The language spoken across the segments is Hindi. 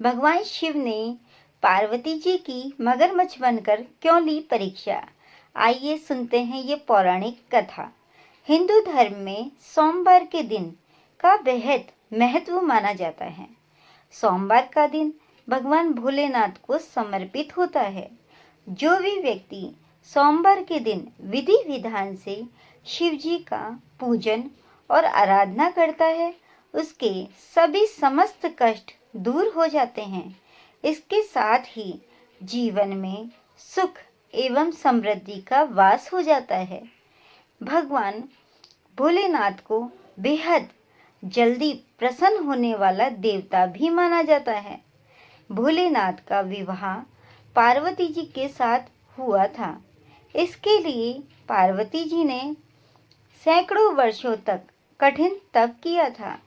भगवान शिव ने पार्वती जी की मगरमच्छ बनकर क्यों ली परीक्षा? आइए सुनते हैं ये पौराणिक कथा। हिंदू धर्म में सोमवार के दिन का बेहद महत्व माना जाता है। सोमवार का दिन भगवान भोलेनाथ को समर्पित होता है। जो भी व्यक्ति सोमवार के दिन विधि विधान से शिव जी का पूजन और आराधना करता है, उसके सभी समस्त कष्ट दूर हो जाते हैं। इसके साथ ही जीवन में सुख एवं समृद्धि का वास हो जाता है। भगवान भोलेनाथ को बेहद जल्दी प्रसन्न होने वाला देवता भी माना जाता है। भोलेनाथ का विवाह पार्वती जी के साथ हुआ था। इसके लिए पार्वती जी ने सैकड़ों वर्षों तक कठिन तप किया था।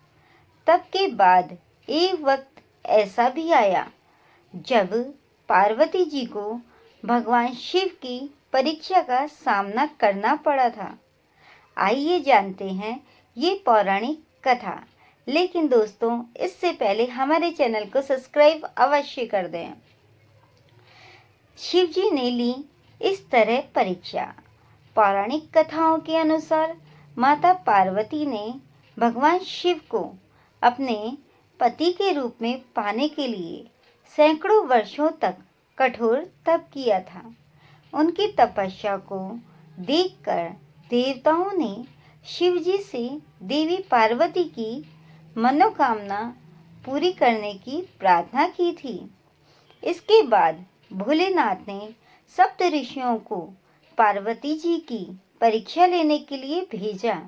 तप के बाद एक वक्त ऐसा भी आया जब पार्वती जी को भगवान शिव की परीक्षा का सामना करना पड़ा था। आइए जानते हैं ये पौराणिक कथा। लेकिन दोस्तों, इससे पहले हमारे चैनल को सब्सक्राइब अवश्य कर दें। शिव जी ने ली इस तरह परीक्षा। पौराणिक कथाओं के अनुसार माता पार्वती ने भगवान शिव को अपने पति के रूप में पाने के लिए सैकड़ों वर्षों तक कठोर तप किया था। उनकी तपस्या को देखकर देवताओं ने शिव जी से देवी पार्वती की मनोकामना पूरी करने की प्रार्थना की थी। इसके बाद भोलेनाथ ने सप्त ऋषियों को पार्वती जी की परीक्षा लेने के लिए भेजा।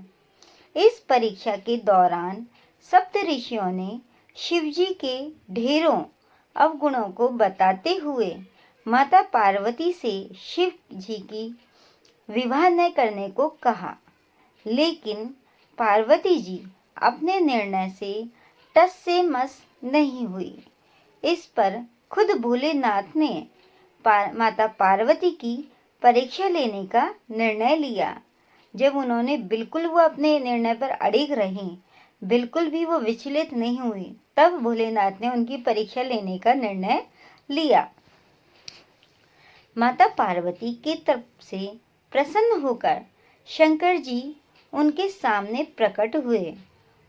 इस परीक्षा के दौरान सप्त ऋषियों ने शिव जी के ढेरों अवगुणों को बताते हुए माता पार्वती से शिव जी की विवाह न करने को कहा। लेकिन पार्वती जी अपने निर्णय से टस से मस नहीं हुई। इस पर खुद भोलेनाथ ने माता पार्वती की परीक्षा लेने का निर्णय लिया। जब उन्होंने बिल्कुल वो अपने निर्णय पर अड़िग रहीं, बिल्कुल भी वो विचलित नहीं हुई, तब भोलेनाथ ने उनकी परीक्षा लेने का निर्णय लिया। माता पार्वती की तरफ से प्रसन्न होकर शंकर जी उनके सामने प्रकट हुए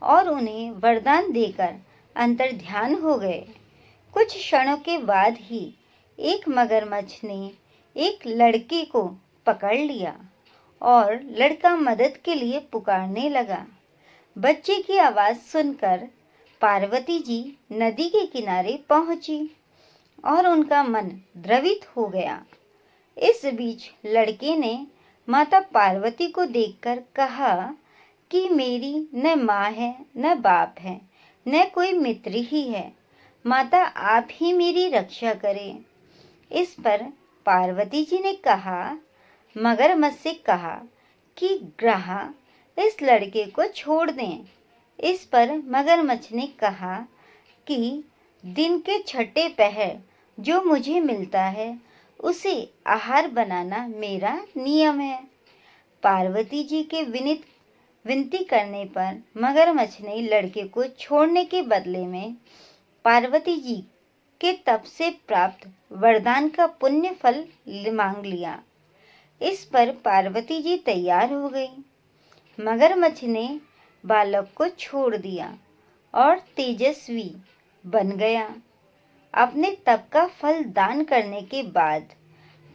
और उन्हें वरदान देकर अंतर्ध्यान हो गए। कुछ क्षणों के बाद ही एक मगरमच्छ ने एक लड़के को पकड़ लिया और लड़का मदद के लिए पुकारने लगा। बच्चे की आवाज़ सुनकर पार्वती जी नदी के किनारे पहुंची और उनका मन द्रवित हो गया। इस बीच लड़के ने माता पार्वती को देखकर कहा कि मेरी न माँ है, न बाप है, न कोई मित्र ही है। माता, आप ही मेरी रक्षा करें। इस पर पार्वती जी ने मगरमच्छ से कहा कि ग्राह इस लड़के को छोड़ दें। इस पर मगरमच्छ ने कहा कि दिन के छठे पहर जो मुझे मिलता है उसे आहार बनाना मेरा नियम है। पार्वती जी के विनती करने पर मगरमच्छ ने लड़के को छोड़ने के बदले में पार्वती जी के तप से प्राप्त वरदान का पुण्य फल मांग लिया। इस पर पार्वती जी तैयार हो गई। मगरमच्छ ने बालक को छोड़ दिया और तेजस्वी बन गया। अपने तप का फल दान करने के बाद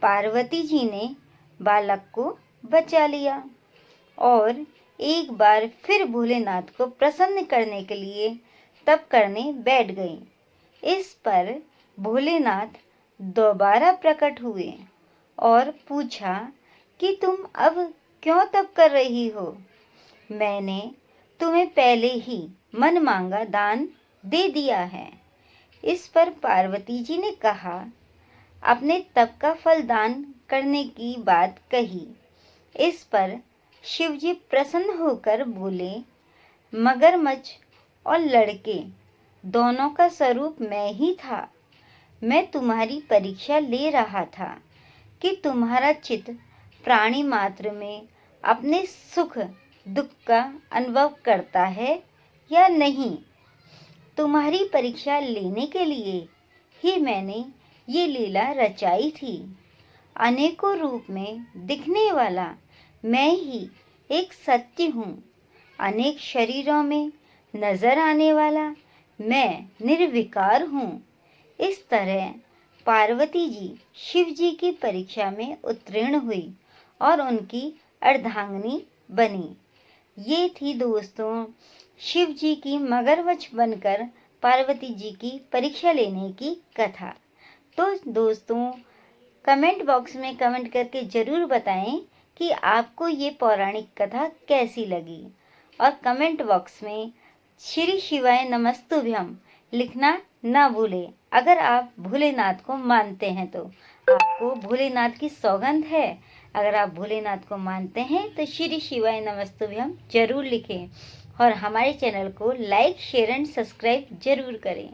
पार्वती जी ने बालक को बचा लिया और एक बार फिर भोलेनाथ को प्रसन्न करने के लिए तप करने बैठ गई। इस पर भोलेनाथ दोबारा प्रकट हुए और पूछा कि तुम अब क्यों तप कर रही हो? मैंने तुम्हें पहले ही मन मांगा दान दे दिया है। इस पर पार्वती जी ने कहा, अपने तप का फल दान करने की बात कही। इस पर शिव जी प्रसन्न होकर बोले, मगरमच्छ और लड़के दोनों का स्वरूप मैं ही था। मैं तुम्हारी परीक्षा ले रहा था कि तुम्हारा चित्त प्राणी मात्र में अपने सुख दुख का अनुभव करता है या नहीं। तुम्हारी परीक्षा लेने के लिए ही मैंने ये लीला रचाई थी। अनेकों रूप में दिखने वाला मैं ही एक सत्य हूँ। अनेक शरीरों में नजर आने वाला मैं निर्विकार हूँ। इस तरह पार्वती जी शिव जी की परीक्षा में उत्तीर्ण हुई और उनकी अर्धांगिनी बनी। ये थी दोस्तों शिव जी की मगरमच्छ बनकर पार्वती जी की परीक्षा लेने की कथा। तो दोस्तों कमेंट बॉक्स में कमेंट करके ज़रूर बताएं कि आपको ये पौराणिक कथा कैसी लगी, और कमेंट बॉक्स में श्री शिवाय नमस्तुभ्यम लिखना ना भूलें। अगर आप भोलेनाथ को मानते हैं तो आपको भोलेनाथ की सौगंध है। अगर आप भोलेनाथ को मानते हैं तो श्री शिवाय नमस्तुभ्यम जरूर लिखें और हमारे चैनल को लाइक शेयर एंड सब्सक्राइब जरूर करें।